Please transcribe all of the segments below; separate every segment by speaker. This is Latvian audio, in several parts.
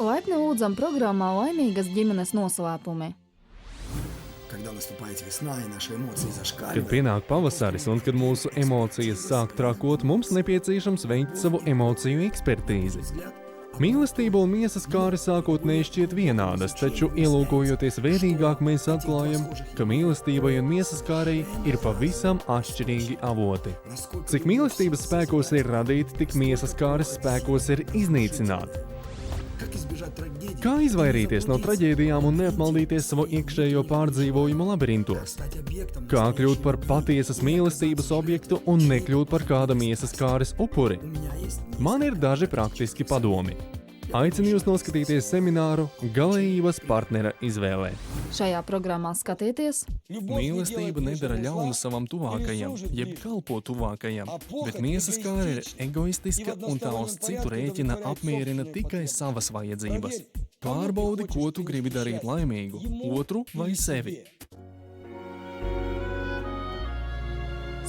Speaker 1: Laipni lūdzam programmā Laimīgas ģimenes noslēpumi.
Speaker 2: Kad pienāk pavasaris un kad mūsu emocijas sāk trakot, mums nepieciešams veikt savu emociju ekspertīzi. Mīlestība un miesas kāri sākotnēji šķiet vienādas, taču ielūkojoties vērīgāk mēs atklājam, ka mīlestībai un miesas kārei ir pavisam atšķirīgi avoti. Cik mīlestības spēkos ir radīt, tik miesas kāres spēkos ir iznīcināt. Kā izvairīties no traģēdijām un neapmaldīties savu iekšējo pārdzīvojumu labirintos? Kā kļūt par patiesas mīlestības objektu un nekļūt par kāda miesas kāres upuri? Man ir daži praktiski padomi. Aicinu jūs noskatīties semināru Galējības partnera izvēlē.
Speaker 1: Šajā programmā skatieties.
Speaker 2: Mīlestība nedara ļaunu savam tuvākajam, jeb kalpo tuvākajam, bet miesas kāre ir egoistiska un tā uz citu rēķina apmierina tikai savas vajadzības. Pārbaudi, ko tu gribi darīt laimīgu, otru vai sevi.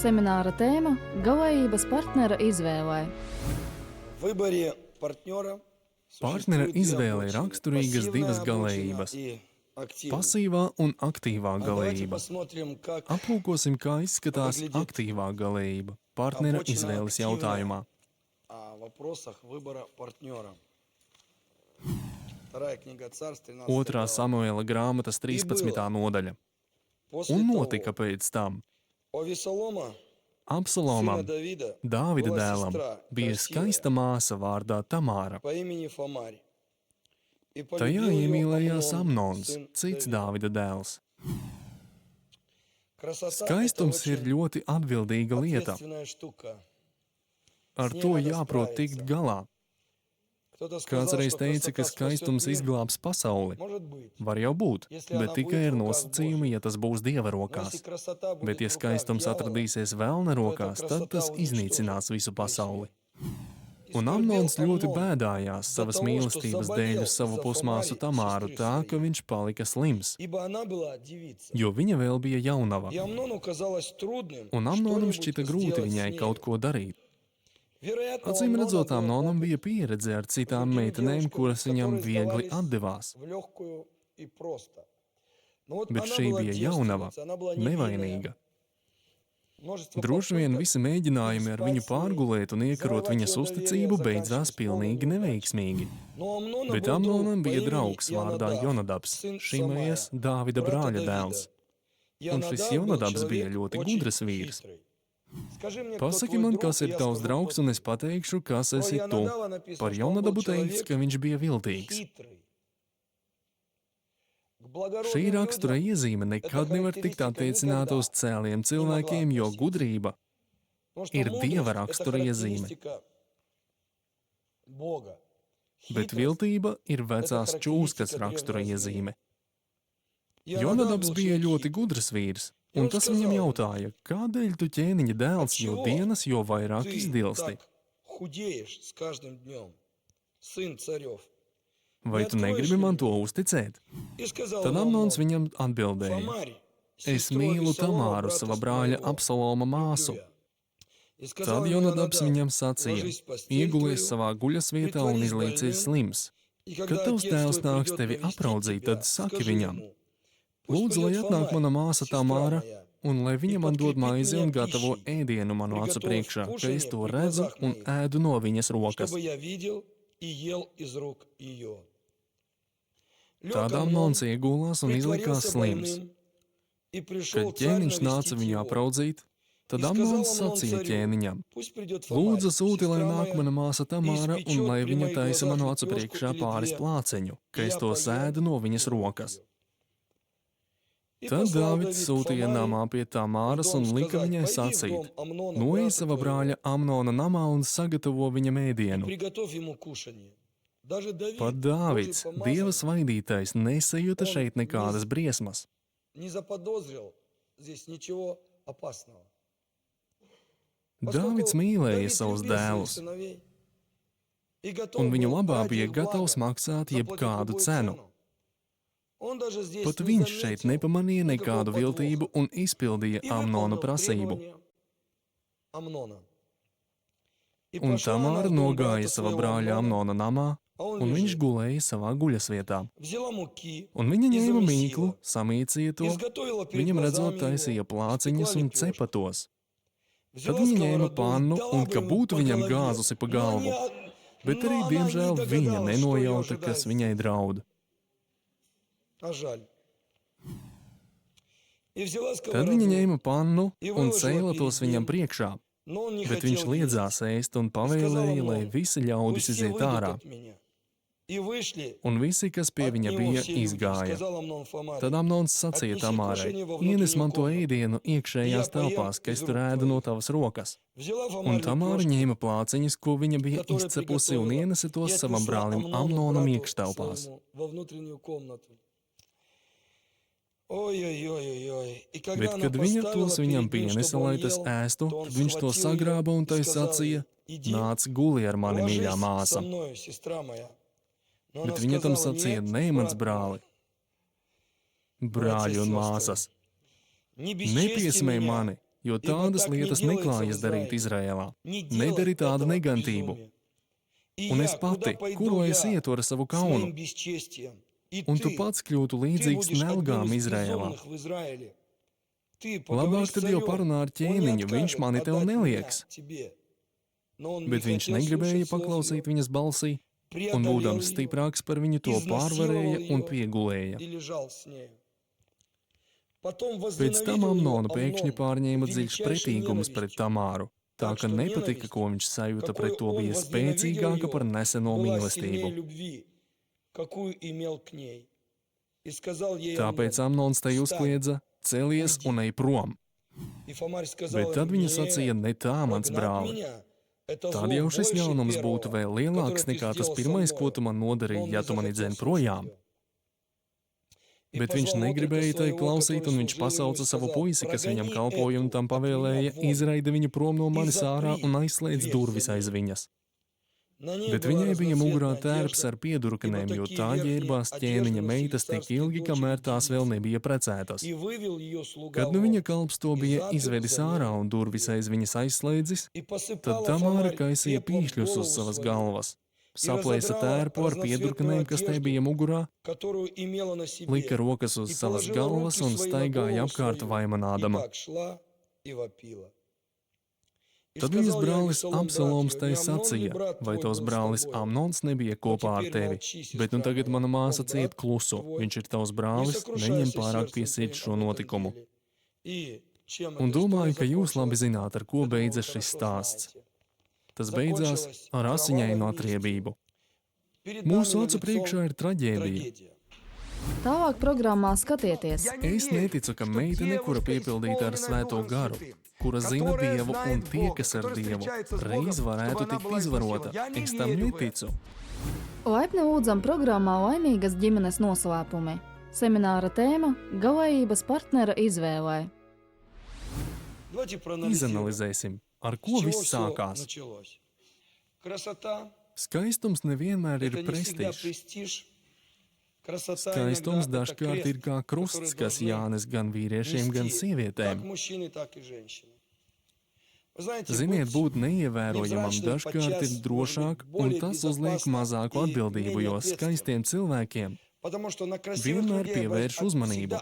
Speaker 1: Semināra tēma Galējības partnera izvēlē.
Speaker 2: Partnera izvēlē raksturīgas divas galējības – pasīvā un aktīvā galējība. Aplūkosim, kā izskatās aktīvā galējība partnera izvēles jautājumā. Otrā Samuēla grāmatas 13. nodaļa. Un notika pēc tam. Absalomam, Dāvida dēlam, bija skaista māsa vārdā Tamāra. Tajā iemīlējās Amnons, cits Dāvida dēls. Skaistums ir ļoti atbildīga lieta. Ar to jāprot tikt galā. Kāds reiz teica, ka skaistums izglābs pasauli. Var jau būt, bet tikai ir nosacījumi, ja tas būs Dieva rokās. Bet ja skaistums atradīsies velna rokās, tad tas iznīcinās visu pasauli. Un Amnons ļoti bēdājās savas mīlestības dēļ uz savu pusmāsu Tamāru tā, ka viņš palika slims, jo viņa vēl bija jaunava. Un Amnonam šķita grūti viņai kaut ko darīt. Acīm redzot, Amnonam bija pieredze ar citām meitenēm, kuras viņam viegli atdevās. Bet šī bija jaunava, nevainīga. Droši vien visi mēģinājumi ar viņu pārgulēt un iekarot viņas uzticību beidzās pilnīgi neveiksmīgi. Bet Amnonam bija draugs vārdā Jonadabs, Šimējas, Dāvida brāļa dēls. Un šis Jonadabs bija ļoti gudrs vīrs. Pasaki man, kas ir tavs draugs, un es pateikšu, kas esi tu. Par Jonadabu teikts, ka viņš bija viltīgs. Šī rakstura iezīme nekad nevar tikt attiecināta uz cēliem cilvēkiem, jo gudrība ir Dieva rakstura iezīme. Bet viltība ir vecās čūskas rakstura iezīme. Jonadabs bija ļoti gudrs vīrs. Un tas viņam jautāja, kādēļ tu ķēniņa dēls, jo dienas, jo vairāk izdilsti? Vai tu negribi man to uzticēt? Tad Amnons viņam atbildēja, es mīlu Tamāru, sava brāļa Absaloma māsu. Tad Jonadabs viņam sacīja, iegulies savā guļas vietā un izliecies slims. Kad tavs dēls nāks tevi apraudzīt, tad saki viņam, lūdzu, lai atnāk mana māsa Tamāra, un lai viņa man dod maizi un gatavo ēdienu manu acu priekšā, ka es to redzu un ēdu no viņas rokas. Tad Amnons iegulās un izlikās slims. Kad ķēniņš nāca viņu apraudzīt, tad Amnons sacīja ķēniņam, lūdzu sūti, lai nāk mana māsa Tamāra un lai viņa taisa manu acu priekšā pāris plāceņu, ka es to ēdu no viņas rokas. Tad Dāvids sūtīja namā pie Tamāras un lika viņai sacīt, noej sava brāļa Amnona namā un sagatavo viņam ēdienu. Pat Dāvids, Dieva svaidītais, nesajuta šeit nekādas briesmas. Dāvids mīlēja savus dēlus, un viņu labā bija gatavs maksāt jebkādu cenu. Pat viņš šeit nepamanīja nekādu viltību un izpildīja Amnona prasību. Un Tamāra nogāja sava brāļa Amnona namā un viņš gulēja savā guļasvietā. Un viņa ņēma mīklu, samīcīja to, viņam redzot taisīja plāciņas un cepa tos. Tad viņa ņēma pannu un ka būtu viņam gāzusi pa galvu, bet arī, diemžēl, viņa nenojauta, kas viņai draud. Tad viņa ņēma pannu un cēla tos viņam priekšā, bet viņš liedzās ēst un pavēlēja, lai visi ļaudis iziet ārā. Un visi, kas pie viņa bija, izgāja. Tad Amnons sacīja Tamārai: ienes man to ēdienu iekšējās telpās, ka es tur ēdu no tavas rokas. Un Tamāra ņēma plāciņus, ko viņa bija izcepusi, un ienesa tos savam brālim Amnonam iekštelpās. Bet, kad viņa tos viņam pienesa, lai tas ēstu, tad viņš to sagrāba un tai sacīja: nāc guli ar mani, mīļā māsa. Bet viņa tam sacīja: nē, mans brāli, brāļi un māsas, nepiesmēj mani, jo tādas lietas neklājas darīt Izrēlā. Nedari tādu negantību. Un es pati, kuru es ietu ar savu kaunu, un tu pats kļūtu līdzīgs nelgām Izrēlā. Labāk tad jau parunā ar ķēniņu, viņš mani tev nelieks. Bet viņš negribēja paklausīt viņas balsī, un būdams stiprāks par viņu, to pārvarēja un piegulēja. Pēc tam Amnona pēkšņi pārņēma dziļš pretīgums pret Tamāru, tā ka nepatika, ko viņš sajūta pret to, bija spēcīgāka par neseno mīlestību. Tāpēc Amnons tai uzkliedza: celies un ej prom. Bet tad viņa sacīja: ne tā, mans brāli. Tad jau šis ļaunums būtu vēl lielāks nekā tas pirmais, ko tu man nodarīji, ja tu mani dzen projām. Bet viņš negribēja tai klausīt, un viņš pasauca savu puisi, kas viņam kalpoja, un tam pavēlēja: izraidi viņu prom no manis ārā un aizslēdz durvis aiz viņas. Bet viņai bija mugurā tērps ar piedurkanēm, jo tā ģērbās ķēniņa meitas tik ilgi, kamēr tās vēl nebija precētas. Kad nu viņa kalps to bija izvedis ārā un durvis aiz viņas aizslēdzis, tad Tamāra kaisīja pīšļus uz savas galvas, saplēsa tērpu ar piedurkanēm, kas tai bija mugurā, lika rokas uz savas galvas un staigāja apkārt vaimanādama. Tad viņas brālis Absaloms tai sacīja: vai tavs brālis Amnons nebija kopā ar tevi? Bet nu tagad mana māsa ciet klusu, viņš ir tavs brālis, neņem pārāk piesiet šo notikumu. Un domāju, ka jūs labi zināt, ar ko beidzas šis stāsts. Tas beidzās ar asiņainu atriebību. Mūsu acu priekšā ir traģēdija.
Speaker 1: Tālāk programmā skatieties.
Speaker 2: Es neticu, ka meitene, kura piepildīta ar svēto garu, kura zina Dievu un tiekas ar Dievu, reiz varētu tikt izvarota. Es tam neticu.
Speaker 1: Laipni lūdzam programmā Laimīgas ģimenes noslēpumi. Semināra tēma – galējības partnera izvēlē.
Speaker 2: Izanalizēsim, ar ko viss sākās. Skaistums nevienmēr ir prestižs. Skaistums dažkārt ir kā krusts, kas jānes gan vīriešiem, gan sievietēm. Ziniet, būt neievērojamam dažkārt ir drošāk, un tas uzliek mazāku atbildību, jo skaistiem cilvēkiem vienmēr pievērš uzmanību.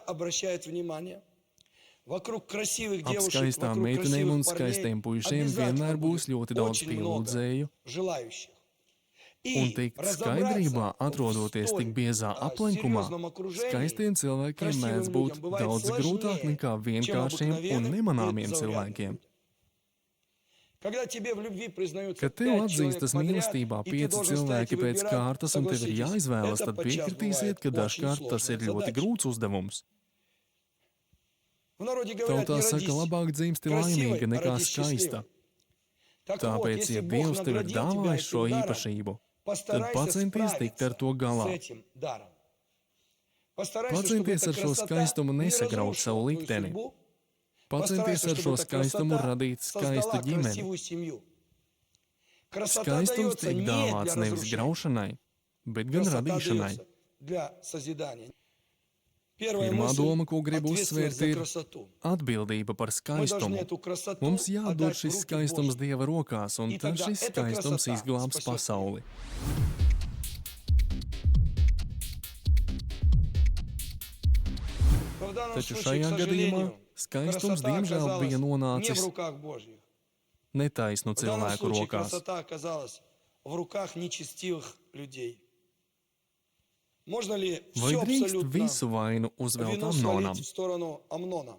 Speaker 2: Ap skaistām meitenēm un skaistiem puišiem vienmēr būs ļoti daudz pielūdzēju. Un tikt skaidrībā, atrodoties tik biezā aplenkumā, skaistiem cilvēkiem mēdz būt daudz grūtāk nekā vienkāršiem un nemanāmiem cilvēkiem. Kad tev atzīstas mīlestībā 5 cilvēki pēc kārtas un tev ir jāizvēlas, tad piekritīsiet, ka dažkārt tas ir ļoti grūts uzdevums. Tautā saka, labāk dzimsti laimīga nekā skaista. Tāpēc, ja Dievs tev ir dāvājis šo īpašību, tad pacenties tikt ar to galā. Pacenties ar šo skaistumu nesagraut savu likteni. Pacenties ar šo skaistumu radīt skaistu ģimeni. Skaistums tiek dāvāts nevis graušanai, bet gan radīšanai. Pirmā doma, ko gribu uzsvērt, ir atbildība par skaistumu. Mums jādod šis skaistums Dieva rokās, un tad šis skaistums izglābs pasauli.
Speaker 3: в данном
Speaker 2: Taču
Speaker 3: случае, к
Speaker 2: šajā gadījumā
Speaker 3: сожалению,
Speaker 2: skaistums
Speaker 3: красота
Speaker 2: diemžēl
Speaker 3: оказалась
Speaker 2: bija
Speaker 3: не в
Speaker 2: nonācis
Speaker 3: руках Божьих.
Speaker 2: netaisnu
Speaker 3: В данном
Speaker 2: cilvēku
Speaker 3: случае
Speaker 2: rokās.
Speaker 3: красота оказалась в руках нечестивых людей. Можно ли
Speaker 2: Vai
Speaker 3: все
Speaker 2: drīkst
Speaker 3: абсолютно
Speaker 2: visu vainu uzvelt
Speaker 3: вину
Speaker 2: Amnonam?
Speaker 3: свалить в сторону Амнона?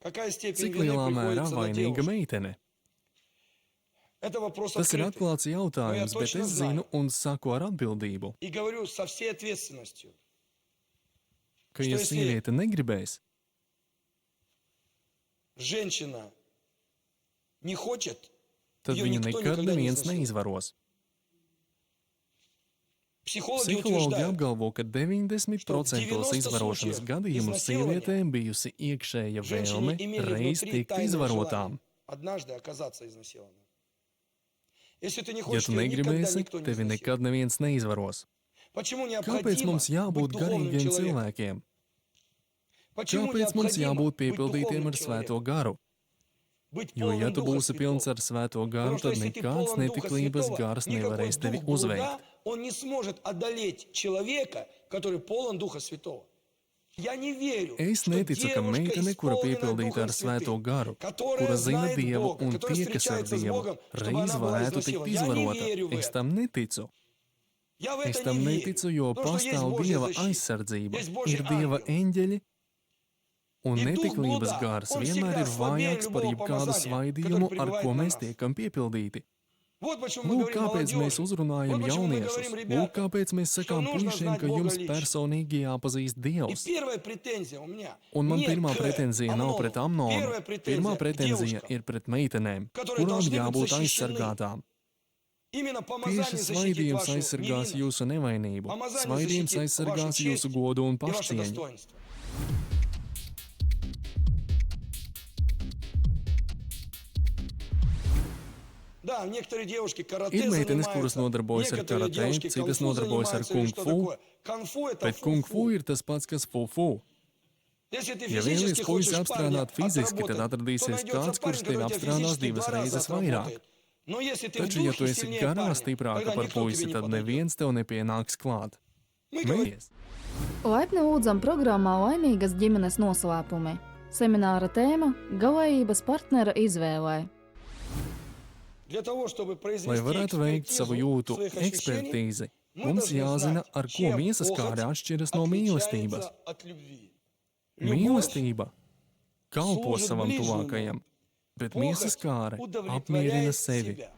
Speaker 3: Какая степень
Speaker 2: Cik
Speaker 3: вины
Speaker 2: lielā mērā
Speaker 3: приходится на
Speaker 2: vainīga
Speaker 3: девушку?
Speaker 2: meitene?
Speaker 3: Это вопрос
Speaker 2: Tas ir
Speaker 3: открытый.
Speaker 2: atklāts jautājums,
Speaker 3: No, ja
Speaker 2: bet
Speaker 3: точно
Speaker 2: es
Speaker 3: знаю.
Speaker 2: zinu un saku ar atbildību,
Speaker 3: И говорю со всей ответственностью,
Speaker 2: ka,
Speaker 3: Что
Speaker 2: ja
Speaker 3: если-
Speaker 2: sieviete negribēs,
Speaker 3: женщина не хочет,
Speaker 2: tad
Speaker 3: ее
Speaker 2: viņu
Speaker 3: никто
Speaker 2: nekad
Speaker 3: никогда не
Speaker 2: neviens
Speaker 3: изнасилует.
Speaker 2: neizvaros.
Speaker 3: Психологи
Speaker 2: Psihologi
Speaker 3: утверждают,
Speaker 2: apgalvo, ka 90%
Speaker 3: 90
Speaker 2: izvarošanas
Speaker 3: случаев
Speaker 2: gadījumu
Speaker 3: изнасилования
Speaker 2: sievietēm bijusi iekšēja vēlme
Speaker 3: женщины имели
Speaker 2: reiz
Speaker 3: внутри
Speaker 2: tikt
Speaker 3: тайное
Speaker 2: izvarotām.
Speaker 3: желание однажды оказаться изнасилованной. Если ты не
Speaker 2: Ja
Speaker 3: хочешь,
Speaker 2: tu
Speaker 3: тебя никогда
Speaker 2: negribēsi,
Speaker 3: никто не
Speaker 2: tevi
Speaker 3: изнасилует.
Speaker 2: nekad neviens neizvaros.
Speaker 3: Почему
Speaker 2: Kāpēc
Speaker 3: необходимо
Speaker 2: mums jābūt
Speaker 3: быть духовным
Speaker 2: garīgiem
Speaker 3: человеком?
Speaker 2: cilvēkiem?
Speaker 3: Почему
Speaker 2: Kāpēc mums
Speaker 3: необходимо
Speaker 2: jābūt
Speaker 3: быть
Speaker 2: piepildītiem
Speaker 3: духовным
Speaker 2: ar svēto
Speaker 3: человеком?
Speaker 2: garu?
Speaker 3: Быть
Speaker 2: Jo, ja
Speaker 3: полным
Speaker 2: tu
Speaker 3: Духа
Speaker 2: būsi pilns
Speaker 3: Святого.
Speaker 2: ar svēto garu,
Speaker 3: Потому что
Speaker 2: tad
Speaker 3: если ты
Speaker 2: nekāds
Speaker 3: полон Духа
Speaker 2: netiklības
Speaker 3: Святого,
Speaker 2: gars
Speaker 3: никакой
Speaker 2: nevarēs tevi
Speaker 3: дух
Speaker 2: uzveikt.
Speaker 3: блуда, он не сможет одолеть человека, который полон Духа Святого. Я не верю,
Speaker 2: Es
Speaker 3: что
Speaker 2: neticu, ka
Speaker 3: девушка,
Speaker 2: meitene, kura
Speaker 3: исполненная
Speaker 2: piepildīta
Speaker 3: Духом
Speaker 2: ar svēto
Speaker 3: Святым,
Speaker 2: garu,
Speaker 3: которая
Speaker 2: kura zina
Speaker 3: знает
Speaker 2: Dievu
Speaker 3: Бога,
Speaker 2: un
Speaker 3: которая
Speaker 2: tiekas ar
Speaker 3: встречается с
Speaker 2: Dievu,
Speaker 3: Богом, чтобы
Speaker 2: reiz
Speaker 3: она была
Speaker 2: varētu tikt
Speaker 3: изнасилована. Я не
Speaker 2: izvarota.
Speaker 3: верю в
Speaker 2: Es
Speaker 3: это.
Speaker 2: tam neticu.
Speaker 3: Я в
Speaker 2: Es
Speaker 3: это
Speaker 2: tam
Speaker 3: не
Speaker 2: neticu,
Speaker 3: верю.
Speaker 2: jo
Speaker 3: Потому что есть
Speaker 2: pastāv
Speaker 3: Божья
Speaker 2: Dieva
Speaker 3: защита,
Speaker 2: aizsardzība,
Speaker 3: есть Божий
Speaker 2: ir Dieva
Speaker 3: ангел.
Speaker 2: eņģeļi, un
Speaker 3: И дух
Speaker 2: netiklības
Speaker 3: блуда,
Speaker 2: gars
Speaker 3: он
Speaker 2: vienmēr
Speaker 3: всегда
Speaker 2: ir
Speaker 3: слабее
Speaker 2: vājāks par
Speaker 3: любого
Speaker 2: jebkādu
Speaker 3: помазания,
Speaker 2: svaidījumu,
Speaker 3: который
Speaker 2: ar ko
Speaker 3: пребывает на
Speaker 2: mēs
Speaker 3: нас.
Speaker 2: tiekam piepildīti.
Speaker 3: Вот почему мы
Speaker 2: Lūk,
Speaker 3: говорим
Speaker 2: kāpēc mēs
Speaker 3: молодежи.
Speaker 2: uzrunājam
Speaker 3: Вот почему мы
Speaker 2: jauniešus.
Speaker 3: говорим,
Speaker 2: Lūk,
Speaker 3: ребята,
Speaker 2: kāpēc mēs
Speaker 3: что
Speaker 2: sakām
Speaker 3: нужно
Speaker 2: puišiem,
Speaker 3: знать
Speaker 2: ka
Speaker 3: Бога
Speaker 2: jums
Speaker 3: лично.
Speaker 2: personīgi jāpazīst
Speaker 3: И
Speaker 2: Dievs.
Speaker 3: первая претензия у меня
Speaker 2: Un man
Speaker 3: не
Speaker 2: pirmā
Speaker 3: к
Speaker 2: pretenzija nav
Speaker 3: Амнону.
Speaker 2: pret Amnonu.
Speaker 3: Первая претензия
Speaker 2: Pirmā
Speaker 3: к
Speaker 2: pretenzija
Speaker 3: девушкам,
Speaker 2: ir pret meitenēm,
Speaker 3: которые
Speaker 2: kurām
Speaker 3: должны быть
Speaker 2: jābūt
Speaker 3: защищены.
Speaker 2: aizsargātām.
Speaker 3: Именно помазание
Speaker 2: Tieši
Speaker 3: защитит
Speaker 2: svaidījums
Speaker 3: вашу
Speaker 2: aizsargās
Speaker 3: невинность,
Speaker 2: jūsu nevainību.
Speaker 3: помазание
Speaker 2: Svaidījums
Speaker 3: защитит
Speaker 2: aizsargās
Speaker 3: вашу честь
Speaker 2: jūsu godu un
Speaker 3: и ваше
Speaker 2: pašcieņu.
Speaker 3: достоинство. Да, некоторые девушки карате
Speaker 2: Ir meitenes, kuras
Speaker 3: занимаются,
Speaker 2: nodarbojas ar
Speaker 3: некоторые
Speaker 2: karatē,
Speaker 3: девушки
Speaker 2: citas
Speaker 3: кунг-фу
Speaker 2: nodarbojas ar
Speaker 3: занимаются или что
Speaker 2: kung-fu,
Speaker 3: такое. Кунг-фу это
Speaker 2: bet kung fu
Speaker 3: фу-фу.
Speaker 2: ir tas pats, kas fufu.
Speaker 3: Если ты
Speaker 2: Ja
Speaker 3: физически
Speaker 2: vienīgais puisis
Speaker 3: хочешь
Speaker 2: apstrādāt
Speaker 3: парня
Speaker 2: fiziski, tad
Speaker 3: отработать, то
Speaker 2: atradīsies
Speaker 3: найдется
Speaker 2: kāds, kurš
Speaker 3: парень,
Speaker 2: tevi
Speaker 3: который тебя
Speaker 2: apstrādās
Speaker 3: физически
Speaker 2: divas
Speaker 3: в 2 раза
Speaker 2: reizes vairāk.
Speaker 3: отработает. Но если ты в
Speaker 2: Taču, ja tu
Speaker 3: духе
Speaker 2: esi
Speaker 3: сильнее
Speaker 2: garā
Speaker 3: парня,
Speaker 2: stiprāka
Speaker 3: тогда
Speaker 2: par
Speaker 3: никто к
Speaker 2: puisi,
Speaker 3: тебе не
Speaker 2: tad
Speaker 3: подойдет.
Speaker 2: neviens tev nepienāks klāt.
Speaker 3: Мы говорим,
Speaker 2: Mēs.
Speaker 1: Laipni lūdzam programmā Laimīgas ģimenes noslēpumi. Semināra tēma – Galējības partnera izvēlē.
Speaker 3: для того, чтобы
Speaker 2: Lai
Speaker 3: произвести
Speaker 2: varētu veikt savu jūtu
Speaker 3: своих ощущений,
Speaker 2: ekspertīzi,
Speaker 3: мы
Speaker 2: mums
Speaker 3: должны
Speaker 2: jāzina,
Speaker 3: знать,
Speaker 2: ar ko
Speaker 3: чем
Speaker 2: miesas
Speaker 3: похоть
Speaker 2: kāri atšķiras no mīlestības.
Speaker 3: отличается от любви. Любовь
Speaker 2: Mīlestība kalpo
Speaker 3: служит
Speaker 2: savam
Speaker 3: ближнему.
Speaker 2: tuvākajam, bet miesas
Speaker 3: Похоть
Speaker 2: kāre apmierina
Speaker 3: удовлетворяет
Speaker 2: sevi.
Speaker 3: себя.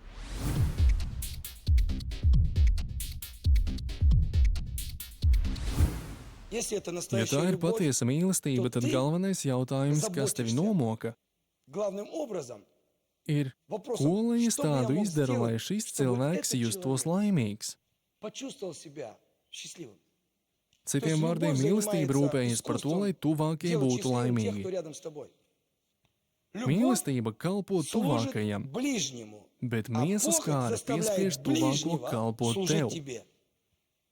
Speaker 3: Если это
Speaker 2: Ja
Speaker 3: настоящая
Speaker 2: tā ir
Speaker 3: любовь,
Speaker 2: patiesa mīlestība, tad
Speaker 3: tu
Speaker 2: galvenais jautājums, kas tevi
Speaker 3: zabotišься.
Speaker 2: nomoka,
Speaker 3: главным образом
Speaker 2: ir,
Speaker 3: вопросом,
Speaker 2: ko lai es
Speaker 3: что бы я
Speaker 2: tādu
Speaker 3: мог
Speaker 2: izdaru, lai
Speaker 3: сделать,
Speaker 2: šis
Speaker 3: чтобы
Speaker 2: cilvēks
Speaker 3: этот
Speaker 2: justos
Speaker 3: человек
Speaker 2: laimīgs.
Speaker 3: почувствовал себя счастливым.
Speaker 2: Citiem vārdiem, mīlestība rūpējas par to, lai tuvākie
Speaker 3: Делать
Speaker 2: būtu
Speaker 3: счастливым тех,
Speaker 2: laimīgi.
Speaker 3: кто рядом с тобой. Любовь
Speaker 2: Mīlestība kalpo
Speaker 3: служит
Speaker 2: tuvākajam,
Speaker 3: ближнему,
Speaker 2: bet
Speaker 3: а
Speaker 2: miesas
Speaker 3: похоть
Speaker 2: kāre piespiež
Speaker 3: заставляет
Speaker 2: tuvāko
Speaker 3: ближнего
Speaker 2: kalpot
Speaker 3: служить
Speaker 2: tev.
Speaker 3: тебе.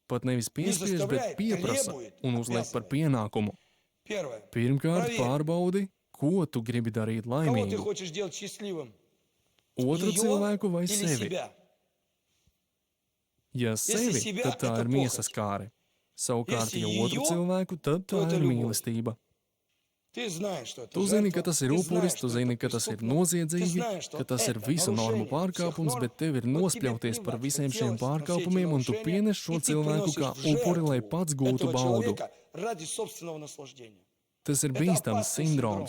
Speaker 2: Pat nevis piespiež, bet
Speaker 3: заставляет,
Speaker 2: pieprasa
Speaker 3: требует,
Speaker 2: un uzliek par
Speaker 3: обязывает.
Speaker 2: pienākumu.
Speaker 3: Первое.
Speaker 2: Pirmkārt,
Speaker 3: Проверь.
Speaker 2: pārbaudi, ko tu gribi darīt
Speaker 3: Кого ты
Speaker 2: laimīgu.
Speaker 3: хочешь делать счастливым?
Speaker 2: Otru
Speaker 3: Её
Speaker 2: cilvēku vai
Speaker 3: или
Speaker 2: sevi.
Speaker 3: себя?
Speaker 2: Ja sevi,
Speaker 3: себя,
Speaker 2: tad tā
Speaker 3: это
Speaker 2: ir miesas
Speaker 3: похоть.
Speaker 2: kāre. Savukārt,
Speaker 3: Если
Speaker 2: ja otru
Speaker 3: её,
Speaker 2: cilvēku, tad
Speaker 3: то
Speaker 2: tā
Speaker 3: это
Speaker 2: ir
Speaker 3: любовь.
Speaker 2: mīlestība.
Speaker 3: Ты знаешь, что это
Speaker 2: Tu zini,
Speaker 3: жертва,
Speaker 2: ka tas ir
Speaker 3: ты
Speaker 2: upuris,
Speaker 3: знаешь,
Speaker 2: tu
Speaker 3: что
Speaker 2: zini,
Speaker 3: это
Speaker 2: ka tas ir
Speaker 3: преступно, ты
Speaker 2: noziedzīgi,
Speaker 3: знаешь, что
Speaker 2: ka tas ir
Speaker 3: это
Speaker 2: visu normu
Speaker 3: нарушение
Speaker 2: pārkāpums,
Speaker 3: всех
Speaker 2: bet tev ir
Speaker 3: норм. Вот
Speaker 2: nospļauties
Speaker 3: тебе
Speaker 2: par
Speaker 3: плевать,
Speaker 2: visiem šiem
Speaker 3: хотелось на все эти
Speaker 2: pārkāpumiem, un tu
Speaker 3: нарушения,
Speaker 2: pienes šo
Speaker 3: и ты
Speaker 2: cilvēku kā
Speaker 3: приносишь в
Speaker 2: upuri, lai
Speaker 3: жертву
Speaker 2: pats gūtu
Speaker 3: этого
Speaker 2: baudu.
Speaker 3: человека ради собственного наслаждения.
Speaker 2: Tas ir
Speaker 3: Это
Speaker 2: bīstams
Speaker 3: опасный
Speaker 2: sindroms.
Speaker 3: синдром.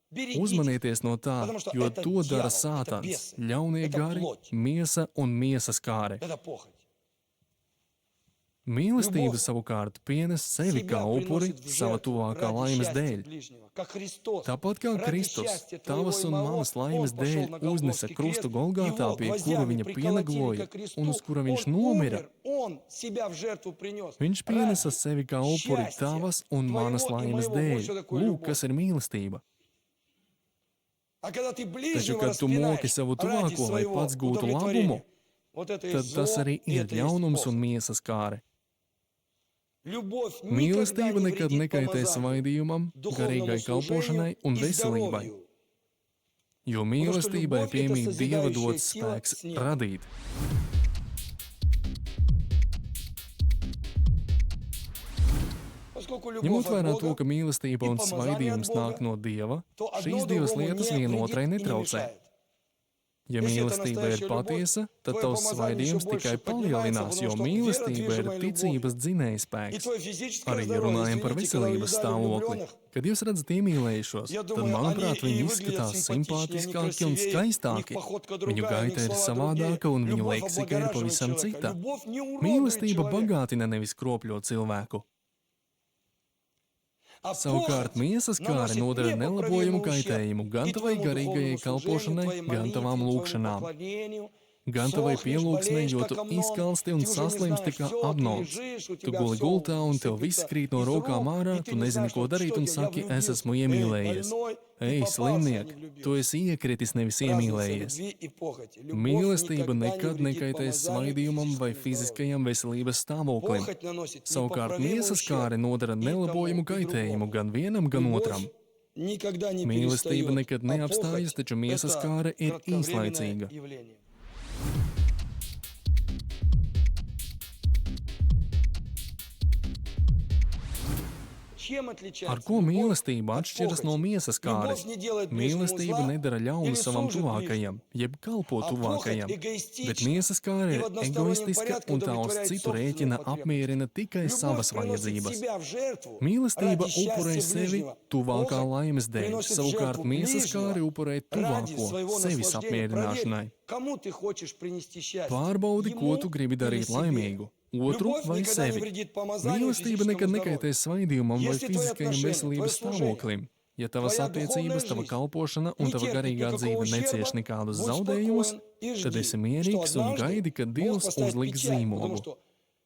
Speaker 3: Берегитесь,
Speaker 2: Uzmanieties no tā,
Speaker 3: потому что
Speaker 2: jo
Speaker 3: это
Speaker 2: to dara
Speaker 3: дьявол, это
Speaker 2: sātans,
Speaker 3: бесы,
Speaker 2: ļaunie
Speaker 3: это
Speaker 2: gari,
Speaker 3: плоть.
Speaker 2: miesa un miesas kāre.
Speaker 3: это похоть.
Speaker 2: Mīlestība
Speaker 3: Любовь
Speaker 2: savukārt pienes sevi kā
Speaker 3: Себя
Speaker 2: upuri
Speaker 3: приносит в
Speaker 2: sava
Speaker 3: жертву
Speaker 2: tuvākā
Speaker 3: ради
Speaker 2: laimes
Speaker 3: счастья
Speaker 2: dēļ.
Speaker 3: ближнего, как Христос.
Speaker 2: Tāpat kā
Speaker 3: Ради
Speaker 2: Kristus,
Speaker 3: счастья твоего
Speaker 2: tavas
Speaker 3: и
Speaker 2: un
Speaker 3: моего,
Speaker 2: manas
Speaker 3: Он
Speaker 2: laimes
Speaker 3: пошел
Speaker 2: dēļ
Speaker 3: на
Speaker 2: uznesa
Speaker 3: Голгофский
Speaker 2: krustu
Speaker 3: крест,
Speaker 2: Golgātā,
Speaker 3: его
Speaker 2: pie kura
Speaker 3: гвоздями
Speaker 2: viņa
Speaker 3: приколотили
Speaker 2: pienagloja
Speaker 3: ко кресту,
Speaker 2: un uz kura viņš
Speaker 3: Он
Speaker 2: nomira.
Speaker 3: умер, Он себя в жертву принес.
Speaker 2: Viņš pienesa sevi kā upuri
Speaker 3: счастья
Speaker 2: tavas un
Speaker 3: твоего
Speaker 2: manas
Speaker 3: и
Speaker 2: laimes
Speaker 3: моего.
Speaker 2: dēļ.
Speaker 3: Вот что такое
Speaker 2: Lūk,
Speaker 3: любовь.
Speaker 2: kas ir mīlestība.
Speaker 3: А когда ты
Speaker 2: Taču,
Speaker 3: ближнего
Speaker 2: kad tu moki
Speaker 3: распинаешь
Speaker 2: savu
Speaker 3: ради
Speaker 2: tuvāko, lai
Speaker 3: своего
Speaker 2: pats gūtu
Speaker 3: удовлетворения,
Speaker 2: labumu,
Speaker 3: вот это и
Speaker 2: tad tas
Speaker 3: зло,
Speaker 2: arī
Speaker 3: и
Speaker 2: ir
Speaker 3: это есть
Speaker 2: ļaunums un
Speaker 3: похоть.
Speaker 2: miesas kāre.
Speaker 3: Любовь никогда
Speaker 2: Mīlestība
Speaker 3: не
Speaker 2: nekad
Speaker 3: вредит
Speaker 2: nekaitē
Speaker 3: помазанию,
Speaker 2: svaidījumam,
Speaker 3: духовному
Speaker 2: garīgai kalpošanai
Speaker 3: служению
Speaker 2: un
Speaker 3: и
Speaker 2: veselībai,
Speaker 3: здоровью.
Speaker 2: jo mīlestībai
Speaker 3: любовь — это
Speaker 2: piemīt Dieva
Speaker 3: созидающая
Speaker 2: dots
Speaker 3: сила
Speaker 2: spēks
Speaker 3: с неба.
Speaker 2: radīt.
Speaker 3: поскольку любовь
Speaker 2: Ņemot
Speaker 3: от
Speaker 2: vērā
Speaker 3: Бога,
Speaker 2: to, ka mīlestība un
Speaker 3: и помазание
Speaker 2: svaidījums
Speaker 3: от Бога,
Speaker 2: nāk no Dieva,
Speaker 3: то одно
Speaker 2: šīs divas
Speaker 3: другому
Speaker 2: lietas
Speaker 3: не
Speaker 2: vienotrai
Speaker 3: вредит и не
Speaker 2: netraucē.
Speaker 3: мешает.
Speaker 2: Ja
Speaker 3: Если это
Speaker 2: mīlestība ir
Speaker 3: настоящая любовь,
Speaker 2: patiesa, tad
Speaker 3: твое
Speaker 2: tavs
Speaker 3: помазание еще
Speaker 2: svaidījums
Speaker 3: больше
Speaker 2: tikai palielinās,
Speaker 3: поднимается,
Speaker 2: jo
Speaker 3: потому что
Speaker 2: mīlestība
Speaker 3: вера,
Speaker 2: ir
Speaker 3: движимая
Speaker 2: ticības
Speaker 3: И
Speaker 2: dzinējspēks.
Speaker 3: твое физическое
Speaker 2: Arī, ja
Speaker 3: здоровье,
Speaker 2: runājam par
Speaker 3: если видите, когда вы
Speaker 2: veselības
Speaker 3: видали
Speaker 2: stāvokli,
Speaker 3: влюбленных,
Speaker 2: kad jūs redzat iemīlējušos,
Speaker 3: я
Speaker 2: tad,
Speaker 3: думаю,
Speaker 2: manuprāt,
Speaker 3: они
Speaker 2: viņi
Speaker 3: и выглядят
Speaker 2: izskatās
Speaker 3: симпатичнее, они
Speaker 2: simpātiskāki un
Speaker 3: красивее, у них
Speaker 2: skaistāki.
Speaker 3: походка
Speaker 2: Viņu
Speaker 3: другая, у
Speaker 2: gaita
Speaker 3: них
Speaker 2: ir
Speaker 3: слова
Speaker 2: savādāka
Speaker 3: другие.
Speaker 2: un viņu
Speaker 3: Любовь
Speaker 2: leksika ir
Speaker 3: облагораживает
Speaker 2: pavisam
Speaker 3: человека.
Speaker 2: cita.
Speaker 3: Любовь не уродует
Speaker 2: Mīlestība
Speaker 3: человека.
Speaker 2: bagātina, nevis kropļo cilvēku.
Speaker 3: А
Speaker 2: Savukārt
Speaker 3: похоть
Speaker 2: miesas kāri
Speaker 3: наносит
Speaker 2: nodara nelabojumu
Speaker 3: непоправимый ущерб
Speaker 2: kaitējumu gan
Speaker 3: и
Speaker 2: tavai
Speaker 3: твоему
Speaker 2: garīgajai
Speaker 3: духовному служению,
Speaker 2: kalpošanai,
Speaker 3: твоей
Speaker 2: gan
Speaker 3: молитве,
Speaker 2: tavām
Speaker 3: твоему
Speaker 2: lūkšanām,
Speaker 3: поклонению.
Speaker 2: gan tavai
Speaker 3: Сохнешь,
Speaker 2: pielūgsmei,
Speaker 3: болеешь,
Speaker 2: jo
Speaker 3: как
Speaker 2: tu
Speaker 3: Амнон.
Speaker 2: izkalsti un
Speaker 3: Ты уже не
Speaker 2: saslimsti
Speaker 3: знаешь,
Speaker 2: kā
Speaker 3: всё, ты
Speaker 2: Amnons.
Speaker 3: лежишь, у
Speaker 2: Tu
Speaker 3: тебя
Speaker 2: guli
Speaker 3: всё
Speaker 2: gultā un tev viss
Speaker 3: сыпется
Speaker 2: krīt no
Speaker 3: из
Speaker 2: rokām
Speaker 3: рук,
Speaker 2: ārā,
Speaker 3: и
Speaker 2: tu
Speaker 3: ты не
Speaker 2: nezini,
Speaker 3: знаешь,
Speaker 2: ko
Speaker 3: что
Speaker 2: darīt un
Speaker 3: делать. Я
Speaker 2: saki, es
Speaker 3: влюбился.
Speaker 2: esmu iemīlējies.
Speaker 3: Больной, ты
Speaker 2: Ej,
Speaker 3: попался,
Speaker 2: slimniek,
Speaker 3: не влюбился.
Speaker 2: tu esi iekritis, nevis
Speaker 3: Разница
Speaker 2: iemīlējies.
Speaker 3: любви и похоти. Любовь
Speaker 2: Mīlestība
Speaker 3: никогда
Speaker 2: nekad
Speaker 3: не вредит
Speaker 2: nekaitēs
Speaker 3: помазанию
Speaker 2: svaidījumam vai
Speaker 3: физическому здоровью.
Speaker 2: fiziskajam veselības stāvoklim.
Speaker 3: Похоть наносит
Speaker 2: Savukārt
Speaker 3: непоправимый
Speaker 2: miesas
Speaker 3: ущерб
Speaker 2: kāri nodara
Speaker 3: и
Speaker 2: nelabojumu
Speaker 3: тому, и
Speaker 2: kaitējumu
Speaker 3: другому.
Speaker 2: gan vienam, gan otram.
Speaker 3: Любовь никогда не
Speaker 2: Mīlestība
Speaker 3: перестает,
Speaker 2: nekad
Speaker 3: а
Speaker 2: neapstājas,
Speaker 3: похоть
Speaker 2: taču miesas
Speaker 3: это
Speaker 2: kāre ir
Speaker 3: кратковременное
Speaker 2: īslaicīga.
Speaker 3: явление. Чем отличается
Speaker 2: Ar ko
Speaker 3: любовь
Speaker 2: mīlestība
Speaker 3: от
Speaker 2: atšķiras no
Speaker 3: похоти?
Speaker 2: miesas kāres?
Speaker 3: Любовь не делает ближнему
Speaker 2: Mīlestība
Speaker 3: зла
Speaker 2: nedara ļaunu
Speaker 3: или
Speaker 2: savam
Speaker 3: служит
Speaker 2: tuvākajam, jeb kalpo
Speaker 3: А
Speaker 2: tuvākajam,
Speaker 3: похоть эгоистична
Speaker 2: bet miesas kāre
Speaker 3: и
Speaker 2: ir
Speaker 3: в одностороннем
Speaker 2: egoistiska
Speaker 3: порядке
Speaker 2: un tā uz
Speaker 3: удовлетворяет
Speaker 2: citu
Speaker 3: собственную
Speaker 2: rēķina
Speaker 3: потребность.
Speaker 2: apmierina tikai
Speaker 3: Любовь
Speaker 2: savas
Speaker 3: приносит
Speaker 2: vajadzības.
Speaker 3: себя в жертву
Speaker 2: Mīlestība
Speaker 3: ради
Speaker 2: upurē
Speaker 3: счастья
Speaker 2: sevi
Speaker 3: ближнего.
Speaker 2: tuvākā
Speaker 3: Похоть
Speaker 2: laimes dēļ,
Speaker 3: приносит в
Speaker 2: savukārt
Speaker 3: жертву
Speaker 2: miesas
Speaker 3: ближнего
Speaker 2: kāre upurē
Speaker 3: ради
Speaker 2: tuvāko
Speaker 3: своего
Speaker 2: sevis
Speaker 3: наслаждения.
Speaker 2: apmierināšanai.
Speaker 3: Проверь, кому ты хочешь принести счастье.
Speaker 2: Pārbaudi, ko
Speaker 3: Ему
Speaker 2: tu gribi
Speaker 3: или
Speaker 2: darīt
Speaker 3: себе.
Speaker 2: laimīgu, otru
Speaker 3: Любовь
Speaker 2: vai
Speaker 3: никогда не
Speaker 2: sevi.
Speaker 3: вредит помазанию и
Speaker 2: Mīlestība
Speaker 3: физическому
Speaker 2: nekad
Speaker 3: здоровью.
Speaker 2: nekaitēs svaidījumam vai
Speaker 3: Если твои
Speaker 2: fiziskajam
Speaker 3: отношения,
Speaker 2: veselības
Speaker 3: твое служение,
Speaker 2: stāvoklim. Ja tavas
Speaker 3: твоя
Speaker 2: attiecības,
Speaker 3: духовная
Speaker 2: tava
Speaker 3: жизнь
Speaker 2: kalpošana un
Speaker 3: не
Speaker 2: tava
Speaker 3: терпит
Speaker 2: garīgā
Speaker 3: никакого
Speaker 2: dzīve necieš
Speaker 3: ущерба,
Speaker 2: nekādus
Speaker 3: будь
Speaker 2: zaudējumus,
Speaker 3: спокоен и
Speaker 2: tad
Speaker 3: жди,
Speaker 2: esi
Speaker 3: что
Speaker 2: mierīgs un
Speaker 3: однажды
Speaker 2: gaidi, kad
Speaker 3: Бог
Speaker 2: Dievs
Speaker 3: поставит
Speaker 2: uzliks
Speaker 3: печать, потому
Speaker 2: zīmogu.
Speaker 3: что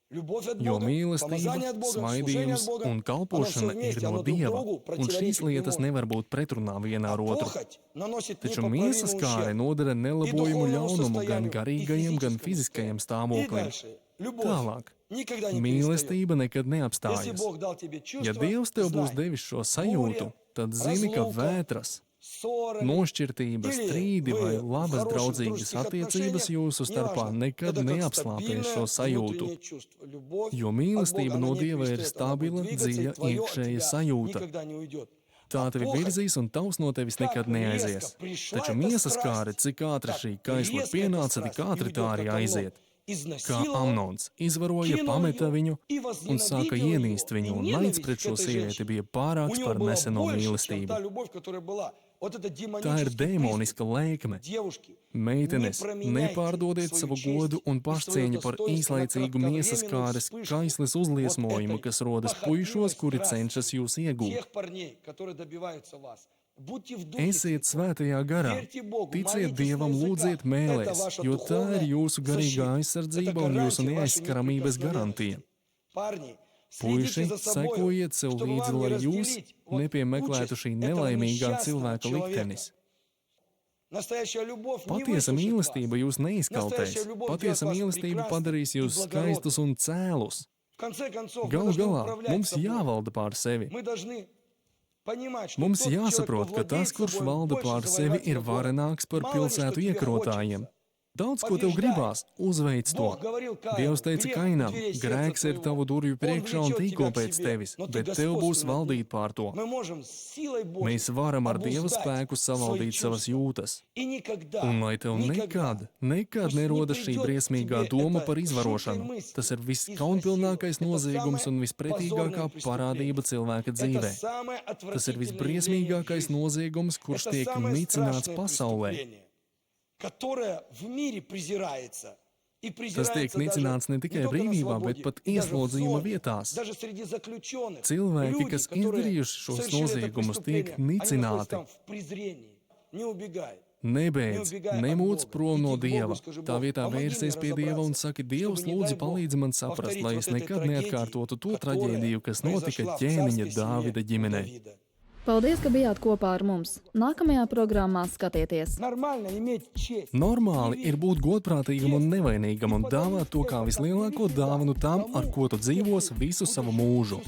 Speaker 3: любовь от
Speaker 2: Jo
Speaker 3: Бога,
Speaker 2: mīlestība,
Speaker 3: помазание от Бога, служение
Speaker 2: svaidījums
Speaker 3: от Бога,
Speaker 2: un
Speaker 3: оно все
Speaker 2: kalpošana ir
Speaker 3: вместе,
Speaker 2: no
Speaker 3: оно друг
Speaker 2: Dieva,
Speaker 3: другу
Speaker 2: un šīs
Speaker 3: противоречить не
Speaker 2: lietas
Speaker 3: может.
Speaker 2: nevar būt pretrunā viena
Speaker 3: А
Speaker 2: ar otru.
Speaker 3: похоть наносит
Speaker 2: Taču miesas
Speaker 3: непоправимый
Speaker 2: kāre
Speaker 3: ущерб
Speaker 2: nodara
Speaker 3: и
Speaker 2: nelabojumu
Speaker 3: духовному
Speaker 2: ļaunumu gan
Speaker 3: состоянию, и
Speaker 2: garīgajam, gan
Speaker 3: физическому
Speaker 2: fiziskajam
Speaker 3: состоянию. И
Speaker 2: stāvoklim.
Speaker 3: дальше. Любовь
Speaker 2: Tālāk.
Speaker 3: никогда не перестает.
Speaker 2: Mīlestība nekad
Speaker 3: Если
Speaker 2: neapstājas.
Speaker 3: Бог дал тебе
Speaker 2: Ja
Speaker 3: чувство,
Speaker 2: Dievs tev būs
Speaker 3: знай,
Speaker 2: devis šo sajūtu, tad zini, ka
Speaker 3: разлука,
Speaker 2: vētras,
Speaker 3: ссоры,
Speaker 2: nošķirtības,
Speaker 3: или
Speaker 2: strīdi vai
Speaker 3: вы в
Speaker 2: labas
Speaker 3: хороших
Speaker 2: draudzīgas
Speaker 3: дружеских
Speaker 2: attiecības
Speaker 3: отношениях,
Speaker 2: jūsu starpā
Speaker 3: неважно,
Speaker 2: nekad
Speaker 3: это как
Speaker 2: neapslāpēs šo
Speaker 3: стабильное
Speaker 2: sajūtu,
Speaker 3: внутреннее чувство. Любовь
Speaker 2: jo
Speaker 3: от
Speaker 2: mīlestība
Speaker 3: Бога,
Speaker 2: no
Speaker 3: она не
Speaker 2: Dieva ir
Speaker 3: перестает, она будет
Speaker 2: stabila,
Speaker 3: двигаться, и
Speaker 2: dziļa,
Speaker 3: твое от
Speaker 2: iekšēja
Speaker 3: тебя
Speaker 2: sajūta.
Speaker 3: никогда не уйдет.
Speaker 2: Tā
Speaker 3: А
Speaker 2: tevi
Speaker 3: похоть,
Speaker 2: virzīs un tavs no tevis
Speaker 3: как
Speaker 2: nekad neaizies.
Speaker 3: резко пришла
Speaker 2: Taču
Speaker 3: эта
Speaker 2: miesas
Speaker 3: страсть,
Speaker 2: kāre, cik ātri
Speaker 3: так
Speaker 2: šī kaisla
Speaker 3: резко эта
Speaker 2: pienāca, tik
Speaker 3: страсть и
Speaker 2: ātri
Speaker 3: уйдет,
Speaker 2: tā arī
Speaker 3: как Амнон.
Speaker 2: aiziet. Kā
Speaker 3: Изнасиловал,
Speaker 2: Amnons izvaroja,
Speaker 3: кинул
Speaker 2: pameta
Speaker 3: ее
Speaker 2: viņu
Speaker 3: и
Speaker 2: un sāka
Speaker 3: возненавидел
Speaker 2: ienīst
Speaker 3: ее. И
Speaker 2: viņu, un naids
Speaker 3: ненависть
Speaker 2: pret
Speaker 3: к
Speaker 2: šo
Speaker 3: этой
Speaker 2: sievieti
Speaker 3: женщине
Speaker 2: bija
Speaker 3: у
Speaker 2: pārāks
Speaker 3: него
Speaker 2: par
Speaker 3: была
Speaker 2: neseno
Speaker 3: больше, чем
Speaker 2: mīlestību.
Speaker 3: та любовь, которая была. Вот это
Speaker 2: Tā ir
Speaker 3: демонический
Speaker 2: demoniska
Speaker 3: приступ.
Speaker 2: lēkme.
Speaker 3: Девушки,
Speaker 2: Meitenes,
Speaker 3: не променяйте
Speaker 2: nepārdodiet
Speaker 3: свою
Speaker 2: savu
Speaker 3: честь
Speaker 2: godu un
Speaker 3: и свое
Speaker 2: pašcieņu par
Speaker 3: достоинство на
Speaker 2: īslaicīgu miesas
Speaker 3: кратковременную
Speaker 2: kāres
Speaker 3: вспышку
Speaker 2: kaisles uzliesmojumu,
Speaker 3: вот
Speaker 2: kas
Speaker 3: этой
Speaker 2: rodas
Speaker 3: похотливой
Speaker 2: puišos, kuri
Speaker 3: страсти
Speaker 2: cenšas jūs iegūt.
Speaker 3: тех парней, которые добиваются вас. Будьте в духе
Speaker 2: Esiet
Speaker 3: Святом.
Speaker 2: svētajā garā,
Speaker 3: Верьте Богу,
Speaker 2: ticiet
Speaker 3: молитесь
Speaker 2: Dievam,
Speaker 3: на языках.
Speaker 2: lūdziet
Speaker 3: Это
Speaker 2: mēlēs,
Speaker 3: ваша
Speaker 2: jo tā ir jūsu
Speaker 3: духовная
Speaker 2: garīgā
Speaker 3: защита.
Speaker 2: aizsardzība
Speaker 3: Это
Speaker 2: un jūsu
Speaker 3: гарантия вашей
Speaker 2: neaizskaramības garantija.
Speaker 3: неприкосновенности. Парни,
Speaker 2: Puiši,
Speaker 3: следите за собой,
Speaker 2: sekojiet sev
Speaker 3: чтобы
Speaker 2: līdzi,
Speaker 3: вам не
Speaker 2: lai jūs
Speaker 3: разделить вот
Speaker 2: nepiemeklētu
Speaker 3: участь
Speaker 2: šī
Speaker 3: этого
Speaker 2: nelaimīgā
Speaker 3: несчастного
Speaker 2: cilvēka
Speaker 3: человека.
Speaker 2: liktenis.
Speaker 3: Настоящая любовь не
Speaker 2: Patiesa
Speaker 3: высушит
Speaker 2: mīlestība
Speaker 3: вас.
Speaker 2: jūs neizkaltēs.
Speaker 3: Настоящая любовь
Speaker 2: Patiesa
Speaker 3: делает вас
Speaker 2: mīlestība
Speaker 3: прекрасным
Speaker 2: padarīs
Speaker 3: и
Speaker 2: jūs
Speaker 3: благородным.
Speaker 2: skaistus un cēlus.
Speaker 3: В конце концов, мы
Speaker 2: Galu
Speaker 3: должны
Speaker 2: galā
Speaker 3: управлять
Speaker 2: mums
Speaker 3: собой.
Speaker 2: jāvalda pār sevi.
Speaker 3: Мы должны понимать, что
Speaker 2: Mums
Speaker 3: тот человек, кто
Speaker 2: jāsaprot, ka tas,
Speaker 3: владеет
Speaker 2: kurš
Speaker 3: собой,
Speaker 2: valda
Speaker 3: больше
Speaker 2: pār sevi,
Speaker 3: завоевать
Speaker 2: ir
Speaker 3: свой город.
Speaker 2: varenāks par
Speaker 3: Мало ли, что
Speaker 2: pilsētu
Speaker 3: тебе
Speaker 2: iekrotājiem.
Speaker 3: хочется.
Speaker 2: Daudz ko tev gribās, uzveic to.
Speaker 3: Бог говорил Каину,
Speaker 2: Dievs teica
Speaker 3: грех
Speaker 2: Kainam,
Speaker 3: у дверей
Speaker 2: grēks
Speaker 3: сердца
Speaker 2: ir tavu
Speaker 3: твоего.
Speaker 2: durvju
Speaker 3: Он
Speaker 2: priekšā un
Speaker 3: влечет
Speaker 2: tīko
Speaker 3: тебя к
Speaker 2: pēc
Speaker 3: себе,
Speaker 2: tevis,
Speaker 3: но ты
Speaker 2: bet tev būs
Speaker 3: господствуй над ним.
Speaker 2: valdīt pār to.
Speaker 3: Мы можем силой Божьей
Speaker 2: Mēs varam ar Dieva
Speaker 3: обуздать
Speaker 2: spēku
Speaker 3: свои
Speaker 2: savaldīt savas
Speaker 3: чувства.
Speaker 2: jūtas.
Speaker 3: И никогда,
Speaker 2: Un lai tev nekad
Speaker 3: Pust
Speaker 2: nerodas
Speaker 3: не
Speaker 2: šī
Speaker 3: придет
Speaker 2: briesmīgā
Speaker 3: тебе
Speaker 2: doma
Speaker 3: эта
Speaker 2: par
Speaker 3: жуткая
Speaker 2: izvarošanu.
Speaker 3: мысль.
Speaker 2: Tas ir
Speaker 3: Изнасиловать.
Speaker 2: viskaunpilnākais
Speaker 3: Это
Speaker 2: noziegums un
Speaker 3: самое
Speaker 2: vispretīgākā
Speaker 3: позорное
Speaker 2: parādība
Speaker 3: преступление.
Speaker 2: cilvēka
Speaker 3: Это
Speaker 2: dzīvē.
Speaker 3: самое
Speaker 2: Tas ir
Speaker 3: отвратительное явление в
Speaker 2: visbriesmīgākais
Speaker 3: жизни.
Speaker 2: noziegums, kurš
Speaker 3: Это
Speaker 2: tiek
Speaker 3: самое
Speaker 2: nicināts
Speaker 3: страшное
Speaker 2: pasaulē.
Speaker 3: преступление, которое в мире презирается. И
Speaker 2: Tas tiek
Speaker 3: презирается
Speaker 2: nicināts ne
Speaker 3: даже
Speaker 2: tikai
Speaker 3: не только на
Speaker 2: brīvībā,
Speaker 3: свободе,
Speaker 2: bet pat
Speaker 3: даже в
Speaker 2: ieslodzījuma
Speaker 3: зоне,
Speaker 2: vietās.
Speaker 3: даже среди заключенных.
Speaker 2: Cilvēki,
Speaker 3: Люди,
Speaker 2: kas
Speaker 3: которые
Speaker 2: izdarījuši šos
Speaker 3: совершили это
Speaker 2: noziegumus, tiek
Speaker 3: преступление, они находятся
Speaker 2: nicināti.
Speaker 3: там в презрении. Не убегай.
Speaker 2: Nebeidz, nemūc prom no Dieva. Tā vietā
Speaker 3: Помоги мне
Speaker 2: vērsies pie Dieva un saki, Dievs,
Speaker 3: чтобы, не
Speaker 2: lūdzu,
Speaker 3: дай Бог,
Speaker 2: palīdzi man saprast,
Speaker 3: повторить
Speaker 2: lai
Speaker 3: вот
Speaker 2: es
Speaker 3: этой
Speaker 2: nekad
Speaker 3: трагедии,
Speaker 2: neatkārtotu to
Speaker 3: которая
Speaker 2: traģēdiju, kas notika
Speaker 3: произошла в
Speaker 2: ķēniņa
Speaker 3: царской
Speaker 2: Dāvida
Speaker 3: семье у
Speaker 2: ģimenei.
Speaker 3: Давида.
Speaker 1: Paldies, ka bijāt kopā ar mums. Nākamajā programmā skatieties.
Speaker 3: Нормально иметь честь.
Speaker 2: Normāli ir būt godprātīgam un nevainīgam un dāvāt to kā vislielāko dāvanu tam, ar ko tu dzīvos visu savu mūžu.